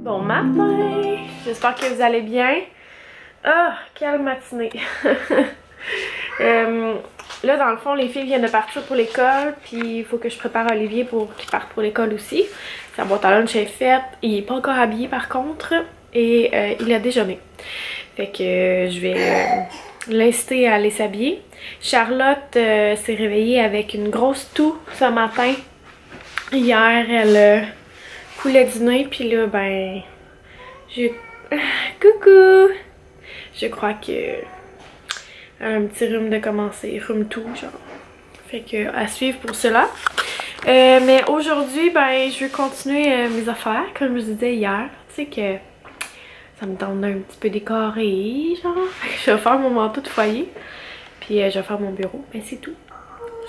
Bon matin! J'espère que vous allez bien. Ah, quelle matinée! Là, dans le fond, les filles viennent de partir pour l'école, puis il faut que je prépare Olivier pour qu'il parte pour l'école aussi. Sa boîte à lunch est faite. Il n'est pas encore habillé par contre, et il a déjeuné. Fait que je vais l'inciter à aller s'habiller. Charlotte s'est réveillée avec une grosse toux ce matin. Hier, elle coulait du nez, puis là, ben, coucou! Je crois que un petit rhume de commencer, rhume tout, genre. Fait que à suivre pour cela. Mais aujourd'hui, ben, je vais continuer mes affaires, comme je vous disais hier. Tu sais que ça me tente un petit peu décoré, genre. Je vais faire mon manteau de foyer, puis je vais faire mon bureau, mais c'est tout.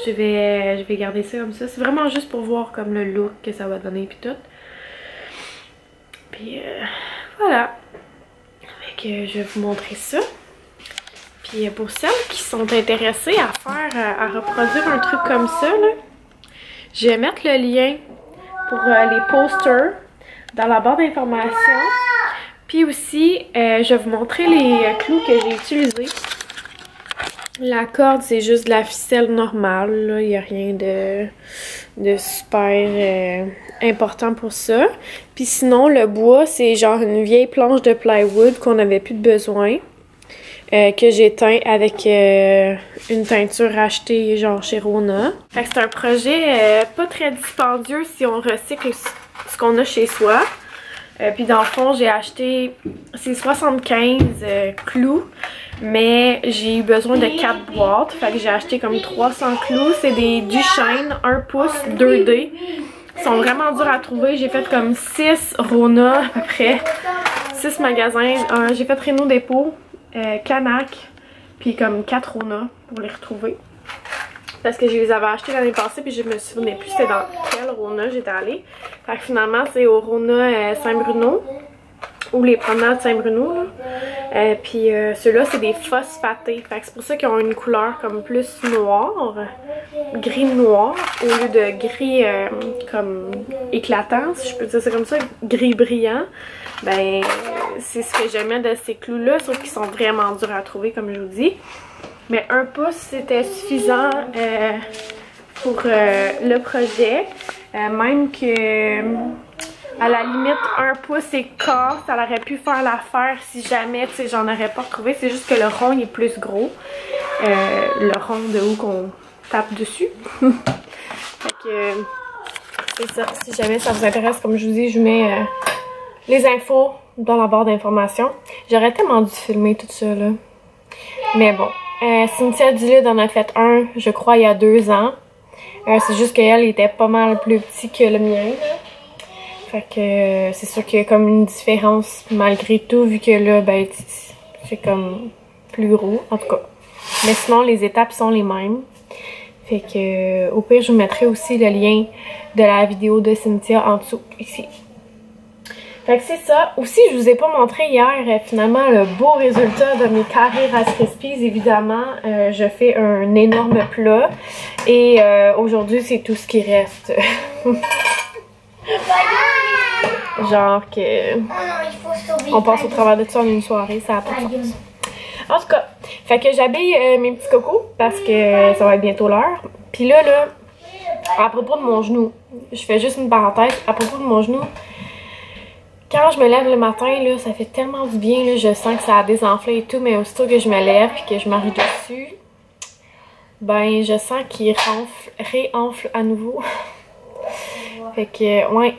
Je vais garder ça comme ça. C'est vraiment juste pour voir comme le look que ça va donner, puis tout. Puis voilà. Fait que je vais vous montrer ça. Puis pour celles qui sont intéressées à faire, à reproduire un truc comme ça, là, je vais mettre le lien pour les posters dans la barre d'informations. Puis aussi, je vais vous montrer les clous que j'ai utilisés. La corde, c'est juste de la ficelle normale, là. Il n'y a rien de super important pour ça. Puis sinon, le bois, c'est genre une vieille planche de plywood qu'on n'avait plus de besoin. Que j'ai teint avec une teinture achetée genre chez Rona. Fait que c'est un projet pas très dispendieux si on recycle ce qu'on a chez soi. Puis dans le fond, j'ai acheté, c'est 75 clous, mais j'ai eu besoin de 4 boîtes. Fait que j'ai acheté comme 300 clous. C'est des Duchesne 1 pouce 2D. Ils sont vraiment durs à trouver. J'ai fait comme 6 Rona à peu près. 6 magasins. J'ai fait Réno Dépôt. Canac, puis comme 4 Rona pour les retrouver. Parce que je les avais achetés l'année passée, puis je me souvenais plus c'était dans quel Rona j'étais allée. Fait que finalement, c'est au Rona Saint-Bruno, ou les promenades Saint-Bruno. Puis ceux-là, c'est des phosphatés. Fait que c'est pour ça qu'ils ont une couleur comme plus noire, gris-noir, au lieu de gris comme éclatant, si je peux dire ça comme ça, gris brillant. Ben, c'est ce que j'aimais de ces clous-là, sauf qu'ils sont vraiment durs à trouver, comme je vous dis. Mais 1 pouce, c'était suffisant pour le projet. Même que, à la limite, 1 pouce et quart, ça aurait pu faire l'affaire si jamais, tu sais, j'en aurais pas retrouvé. C'est juste que le rond, il est plus gros. Le rond de où qu'on tape dessus. Fait que, c'est ça. Si jamais ça vous intéresse, comme je vous dis, je mets les infos dans la barre d'informations. J'aurais tellement dû filmer tout ça, là. Mais bon. Cynthia Dulude en a fait un, je crois, il y a 2 ans. C'est juste qu'elle était pas mal plus petit que le mien. Fait que c'est sûr qu'il y a comme une différence malgré tout, vu que là, ben, c'est comme plus gros, en tout cas. Mais sinon, les étapes sont les mêmes. Fait que, au pire, je vous mettrai aussi le lien de la vidéo de Cynthia en dessous, ici. Fait que c'est ça. Aussi, je vous ai pas montré hier, finalement, le beau résultat de mes carrés Rice Krispies. Évidemment, je fais un énorme plat. Et aujourd'hui, c'est tout ce qui reste. Genre que on passe au travers de ça en une soirée, ça n'a pas de sens. En tout cas, fait que j'habille mes petits cocos parce que ça va être bientôt l'heure. Puis là, à propos de mon genou, je fais juste une parenthèse. À propos de mon genou, quand je me lève le matin, là, ça fait tellement du bien, là, je sens que ça a désenflé et tout, mais aussitôt que je me lève et que je m'arrive dessus, ben je sens qu'il réenfle à nouveau. Fait que, ouais,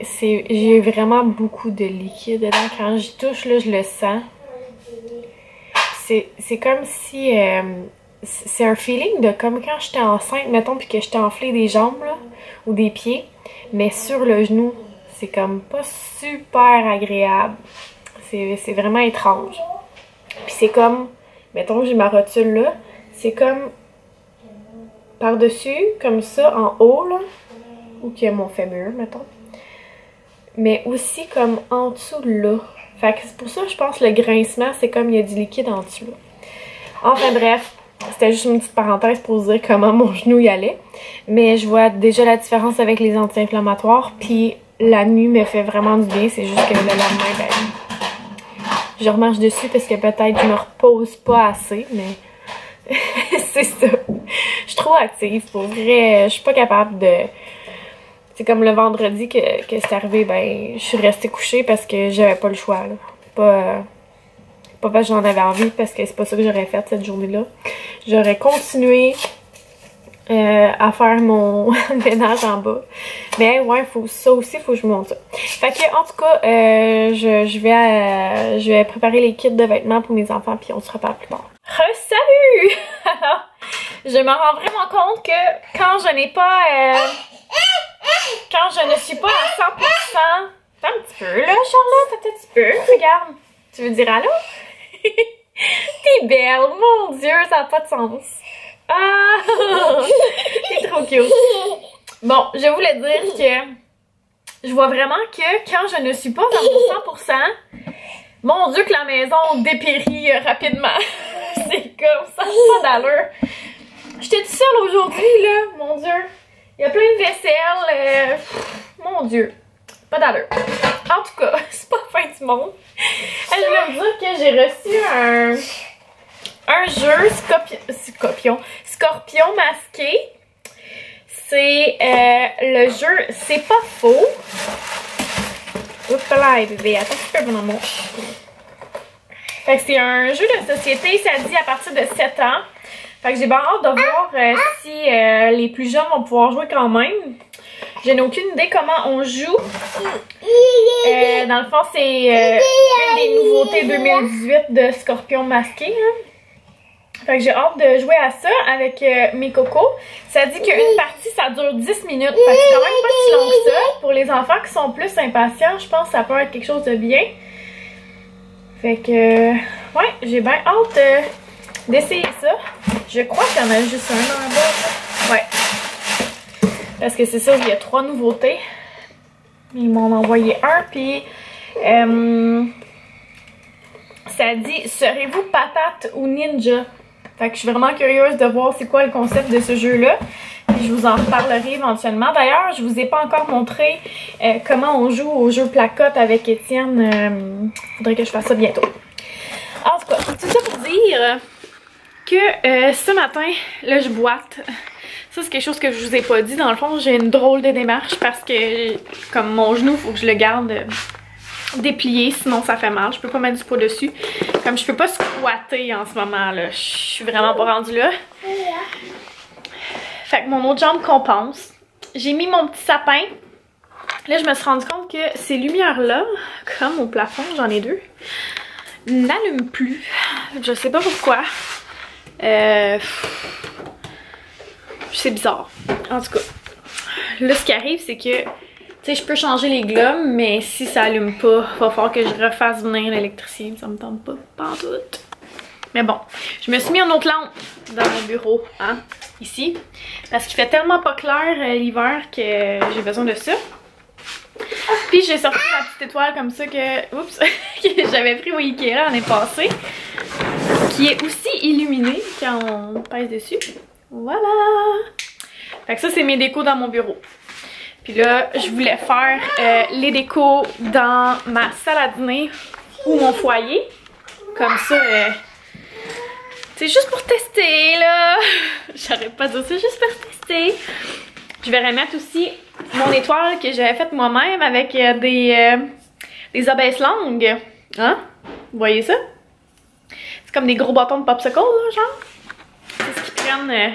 j'ai vraiment beaucoup de liquide dedans. Quand j'y touche, là, je le sens. C'est comme si... c'est un feeling de comme quand j'étais enceinte, mettons, puis que j'étais enflée des jambes, là, ou des pieds, mais sur le genou. C'est comme pas super agréable. C'est vraiment étrange. Puis c'est comme, mettons que j'ai ma rotule là, c'est comme par-dessus, comme ça, en haut, là, où qu'il y a mon fémur, mettons. Mais aussi comme en dessous de là. Fait que c'est pour ça, je pense, le grincement, c'est comme il y a du liquide en dessous là. Enfin bref, c'était juste une petite parenthèse pour vous dire comment mon genou y allait. Mais je vois déjà la différence avec les anti-inflammatoires. Puis la nuit me fait vraiment du bien. C'est juste que le lendemain, ben, je remarche dessus parce que peut-être je me repose pas assez, mais c'est ça. Je suis trop active, pour vrai. Je suis pas capable de... C'est comme le vendredi que c'est arrivé, ben, je suis restée couchée parce que j'avais pas le choix, là. Pas parce que j'en avais envie, parce que c'est pas ça que j'aurais fait cette journée-là. J'aurais continué à faire mon ménage en bas. Mais ouais, ça aussi, faut que je monte ça. Fait que, en tout cas, je vais préparer les kits de vêtements pour mes enfants, puis on se reparle plus tard. Salut! Alors, je me rends vraiment compte que quand je n'ai pas... quand je ne suis pas à 100%... Attends un petit peu, là, Charlotte, attends un petit peu. Regarde. Tu veux dire allô? T'es belle, mon Dieu, ça n'a pas de sens. Ah! T'es trop cute. Bon, je voulais dire que je vois vraiment que quand je ne suis pas à 100%, mon Dieu que la maison dépérit rapidement. C'est comme ça, pas d'allure. J'étais toute seule aujourd'hui, là, mon Dieu. Il y a plein de vaisselle. Mon Dieu, pas d'allure. En tout cas, c'est pas la fin du monde. Je voulais vous dire que j'ai reçu un jeu Scorpion masqué. C'est le jeu C'est pas faux. Oups là, bébé, attends un petit peu, mon amour. Fait que c'est un jeu de société, ça dit à partir de 7 ans. Fait que j'ai bien hâte de voir si les plus jeunes vont pouvoir jouer quand même. Je n'ai aucune idée comment on joue. Dans le fond, c'est une des nouveautés 2018 de Scorpion masqué. Hein. Fait que j'ai hâte de jouer à ça avec mes cocos. Ça dit qu'une partie, ça dure 10 minutes. Fait que c'est quand même pas si long que ça. Pour les enfants qui sont plus impatients, je pense que ça peut être quelque chose de bien. Fait que, ouais, j'ai bien hâte d'essayer ça. Je crois qu'il y en a juste un dans la boîte. Ouais. Parce que c'est ça, il y a 3 nouveautés. Ils m'en ont envoyé un, puis ça dit « Serez-vous patate ou ninja? » Fait que je suis vraiment curieuse de voir c'est quoi le concept de ce jeu-là. Puis je vous en reparlerai éventuellement. D'ailleurs, je vous ai pas encore montré comment on joue au jeu placotte avec Étienne. Faudrait que je fasse ça bientôt. En tout cas, tout ça pour dire que ce matin, là, je boite. Ça, c'est quelque chose que je vous ai pas dit. Dans le fond, j'ai une drôle de démarche parce que, comme mon genou, il faut que je le garde déplié, sinon ça fait mal. Je peux pas mettre du poids dessus. Comme je peux pas squatter en ce moment, là. Je suis vraiment pas rendue là. Fait que mon autre jambe compense. J'ai mis mon petit sapin. Là, je me suis rendu compte que ces lumières-là, comme au plafond, j'en ai 2, n'allument plus. Je sais pas pourquoi. C'est bizarre. En tout cas, là, ce qui arrive, c'est que, tu sais, je peux changer les globes, mais si ça allume pas, il va falloir que je refasse venir l'électricien. Ça me tente pas, pas en tout. Mais bon, je me suis mis une autre lampe dans mon bureau, hein, ici. Parce qu'il fait tellement pas clair l'hiver que j'ai besoin de ça. Puis j'ai sorti ma petite étoile comme ça que, oups, que j'avais pris au Ikea l'année passée. Qui est aussi illuminée quand on pèse dessus. Voilà! Fait que ça, c'est mes décos dans mon bureau. Puis là, je voulais faire les décos dans ma salle à dîner ou mon foyer. Comme ça, c'est juste pour tester, là! J'arrête pas de dire ça, juste pour tester. Je vais remettre aussi mon étoile que j'avais faite moi-même avec des abaisse langues. Hein? Vous voyez ça? C'est comme des gros bâtons de popsicle, là, genre. C'est ce qu'ils prennent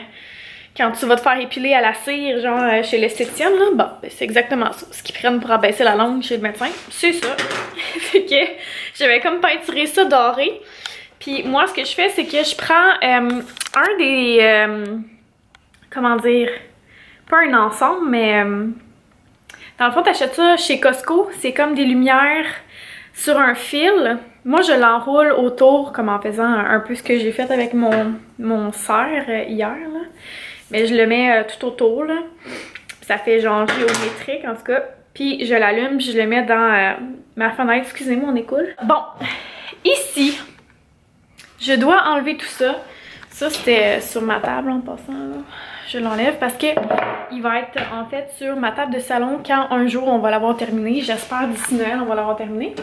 quand tu vas te faire épiler à la cire, genre chez l'esthéticienne, là. Bon, ben, c'est exactement ça. Ce qu'ils prennent pour abaisser la langue chez le médecin, c'est ça. Fait que j'avais comme peinturé ça doré. Puis moi, ce que je fais, c'est que je prends un des... comment dire... Pas un ensemble, mais... dans le fond, t'achètes ça chez Costco. C'est comme des lumières sur un fil. Moi, je l'enroule autour, comme en faisant un peu ce que j'ai fait avec mon serre hier, là. Mais je le mets tout autour, là. Ça fait genre géométrique, en tout cas. Puis je l'allume, puis je le mets dans ma fenêtre. Excusez-moi, on est cool. Bon, ici, je dois enlever tout ça. Ça, c'était sur ma table en passant, là. je l'enlève parce que il va être en fait sur ma table de salon quand un jour on va l'avoir terminé. J'espère d'ici Noël on va l'avoir terminé.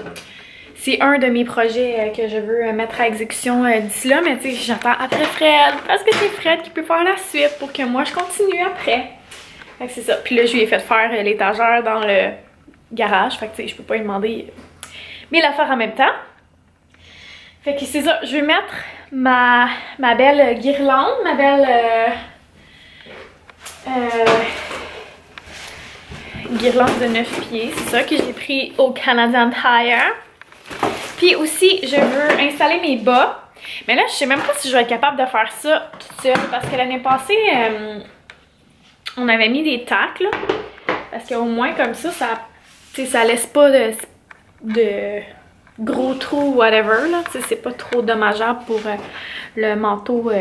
C'est un de mes projets que je veux mettre à exécution d'ici là, mais tu sais, j'attends après Fred parce que c'est Fred qui peut faire la suite pour que moi je continue après. Fait que c'est ça. Puis là, je lui ai fait faire l'étagère dans le garage. Fait que tu sais, je peux pas lui demander 1000 affaires en même temps. Fait que c'est ça. Je vais mettre ma belle guirlande, ma belle guirlande de 9 pieds. C'est ça que j'ai pris au Canadian Tire. Puis aussi, je veux installer mes bas. Mais là, je sais même pas si je vais être capable de faire ça toute seule. Parce que l'année passée, on avait mis des tacks, là. Parce qu'au moins, comme ça, ça laisse pas de gros trous, whatever, là. C'est pas trop dommageable pour le manteau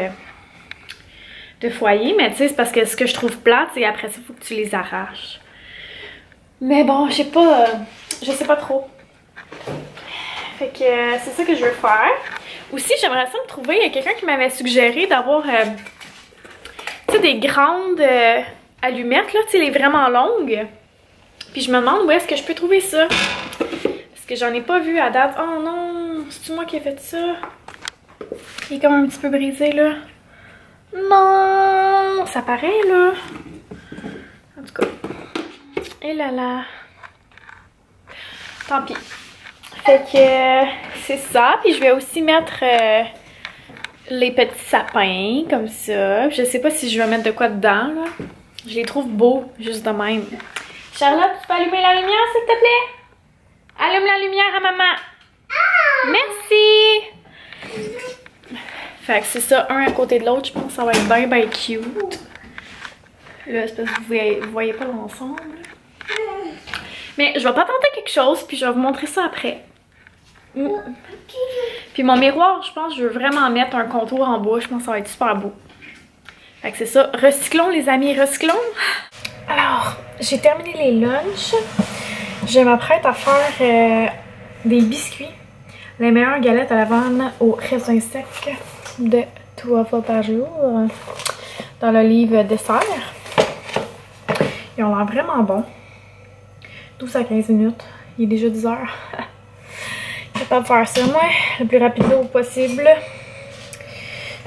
de foyer. Mais tu sais, c'est parce que ce que je trouve plate, c'est après ça, il faut que tu les arraches. Mais bon, je sais pas trop. Fait que c'est ça que je veux faire. Aussi, j'aimerais ça me trouver, il y a quelqu'un qui m'avait suggéré d'avoir tu sais, des grandes allumettes, là, tu sais, les vraiment longues. Puis je me demande où est-ce que je peux trouver ça. Parce que j'en ai pas vu à date. Oh non, c'est-tu moi qui ai fait ça? Il est comme un petit peu brisé, là. Non, ça paraît, là. En tout cas. Et là là. Tant pis. Fait que c'est ça. Puis je vais aussi mettre les petits sapins comme ça. Je sais pas si je vais mettre de quoi dedans, là. Je les trouve beaux, juste de même. Charlotte, tu peux allumer la lumière, s'il te plaît? Allume la lumière à maman. Merci! Fait que c'est ça, un à côté de l'autre. Je pense que ça va être bien, bien cute. Là, c'est parce que vous voyez pas l'ensemble. Mais je vais pas tenter quelque chose, puis je vais vous montrer ça après. Puis mon miroir, je pense que je veux vraiment mettre un contour en bois. Je pense que ça va être super beau. Fait que c'est ça. Recyclons, les amis, recyclons. Alors, j'ai terminé les lunchs. Je m'apprête à faire des biscuits. Les meilleures galettes à l'avant au raisin sec de 3 fois par jour dans le livre dessert. Ils ont l'air vraiment bons. 12 à 15 minutes. Il est déjà 10 heures. Je vais pas faire ça, moi, le plus rapidement possible.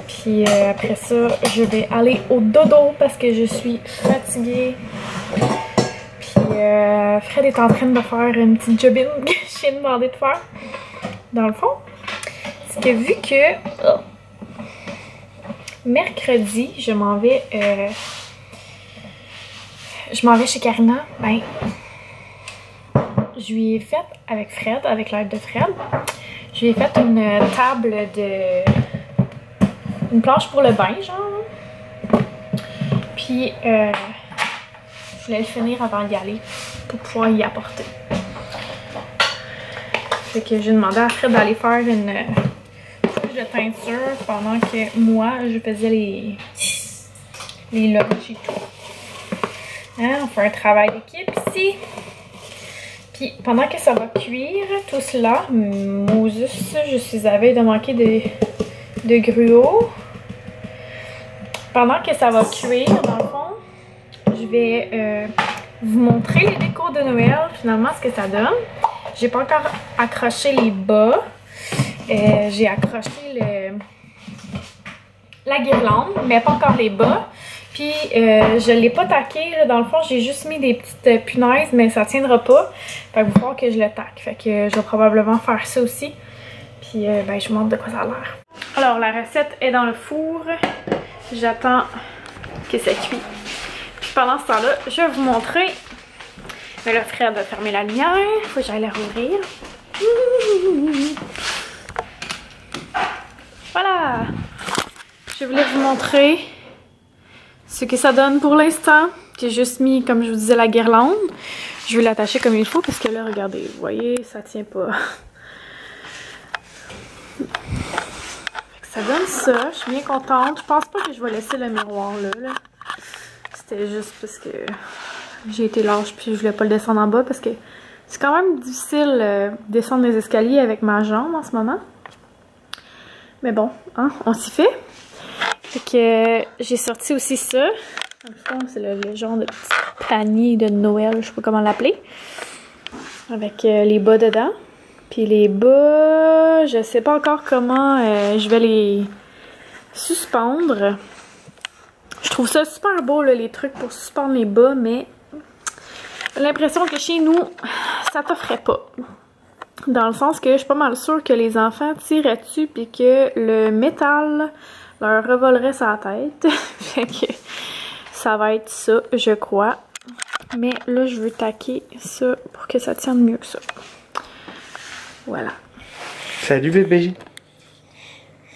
Puis après ça, je vais aller au dodo parce que je suis fatiguée. Puis Fred est en train de faire une petite jobine que j'ai demandé de faire. Dans le fond, c'est que vu que mercredi, je m'en vais chez Karina, ben je lui ai fait avec Fred, avec l'aide de Fred, je lui ai fait une table une planche pour le bain, genre. Puis je voulais le finir avant d'y aller pour pouvoir y apporter. Fait que j'ai demandé à Fred d'aller faire une couche de teinture pendant que moi je faisais les lunchs et tout. Hein, on fait un travail d'équipe ici. Puis pendant que ça va cuire, tout cela, Moses, je suis à veille de manquer de gruau. Pendant que ça va cuire, dans le fond, je vais vous montrer les décos de Noël, finalement, ce que ça donne. J'ai pas encore accroché les bas. J'ai accroché la guirlande, mais pas encore les bas. Puis je l'ai pas taqué, là, dans le fond, j'ai juste mis des petites punaises, mais ça tiendra pas. Fait que il va falloir que je le taque. Fait que je vais probablement faire ça aussi. Puis ben, je vous montre de quoi ça a l'air. Alors la recette est dans le four. J'attends que ça cuit. Puis pendant ce temps-là, je vais vous montrer. Mais là, Fred a fermé la lumière. Faut que j'aille la rouvrir. Voilà. Je voulais vous montrer ce que ça donne pour l'instant. J'ai juste mis, comme je vous disais, la guirlande. Je vais l'attacher comme il faut parce que là, regardez, vous voyez, ça tient pas. Ça donne ça, je suis bien contente. Je pense pas que je vais laisser le miroir là. C'était juste parce que j'ai été lâche puis je voulais pas le descendre en bas parce que c'est quand même difficile de descendre les escaliers avec ma jambe en ce moment. Mais bon, hein, on s'y fait. Fait que j'ai sorti aussi ça. Dans le fond, c'est le genre de petit panier de Noël, je sais pas comment l'appeler. Avec les bas dedans. Puis les bas, je sais pas encore comment je vais les suspendre. Je trouve ça super beau, là, les trucs pour suspendre les bas, mais j'ai l'impression que chez nous, ça t'offrait pas. Dans le sens que je suis pas mal sûre que les enfants tireraient dessus puis que le métal leur revolerait sa tête. Fait que ça va être ça, je crois. Mais là, je veux taquer ça pour que ça tienne mieux que ça. Voilà. Salut bébé.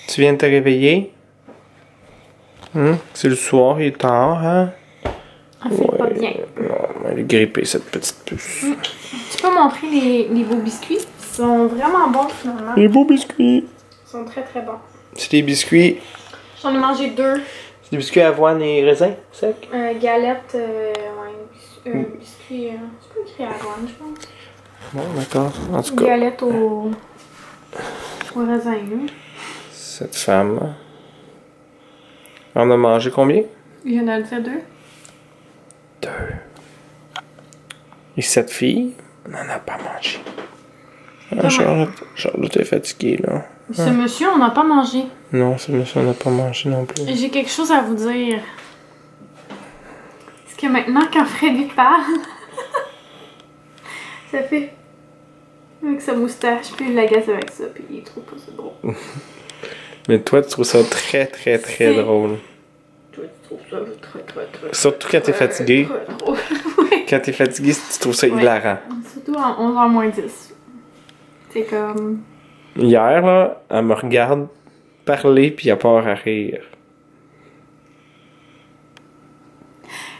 Tu viens de te réveiller? C'est le soir, il est tard, hein? Elle fait pas bien. Non, elle est grippée, cette petite puce. Tu peux montrer les beaux biscuits? Ils sont vraiment bons, finalement. Les beaux biscuits. Ils sont très, très bons. C'est des biscuits. J'en ai mangé 2. C'est des biscuits avoine et raisin sec? Galette, ouais, biscuit, c'est pas écrit avoine, je pense. Bon, d'accord. En tout cas. Galette au raisin, hein. Cette femme. On a mangé combien? Il y en a déjà 2. 2. Et cette fille, on n'en a pas mangé. Ah, Charlotte est fatiguée, là. Ce monsieur, on n'a pas mangé. Non, ce monsieur, on n'a pas mangé non plus. J'ai quelque chose à vous dire. Parce que maintenant, quand Freddy parle, ça fait avec sa moustache, puis il l'agace avec ça, puis il trouve pas ça drôle. Mais toi, tu trouves ça très, très, très drôle. Toi, tu trouves ça très... Surtout quand t'es fatigué. Très drôle. Quand t'es fatigué, tu trouves ça hilarant. Surtout en 11h moins 10. C'est comme... Hier, là, elle me regarde parler, puis elle part à rire.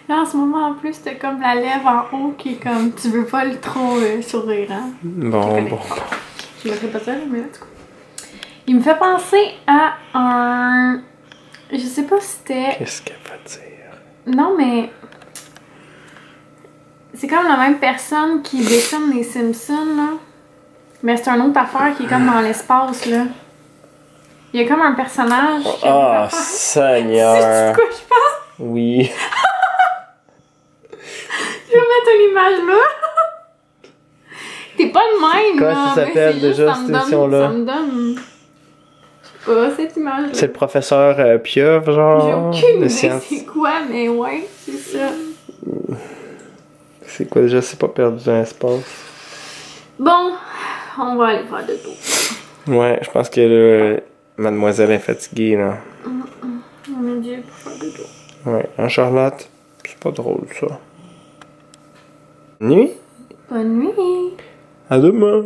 Là, en ce moment, en plus, t'as comme la lèvre en haut qui est comme... Tu veux pas le trop sourire, hein? Bon. Je me ferais pas ça, mais là, du coup... Il me fait penser à un... Je sais pas si c'était... Qu'est-ce qu'elle va dire? Non, mais... C'est comme la même personne qui dessine les Simpsons, là. Mais c'est une autre affaire qui est comme dans l'espace, là. Il y a comme un personnage qui a Oh, Seigneur! C'est quoi je pense? Oui. Je vais mettre une image là. T'es pas de même, là. Comment ça s'appelle déjà, cette émission-là? Ça me donne... Je sais pas, cette image-là. C'est le professeur Pieuvre, genre? J'ai aucune idée c'est quoi, mais ouais, c'est ça. C'est quoi déjà? C'est pas perdu dans l'espace. Bon, on va aller faire de dos. Ouais, je pense que là, mademoiselle est fatiguée, là. On a dit pour faire de dos. Ouais, hein, Charlotte? C'est pas drôle, ça. Nuit? Bonne nuit. À demain!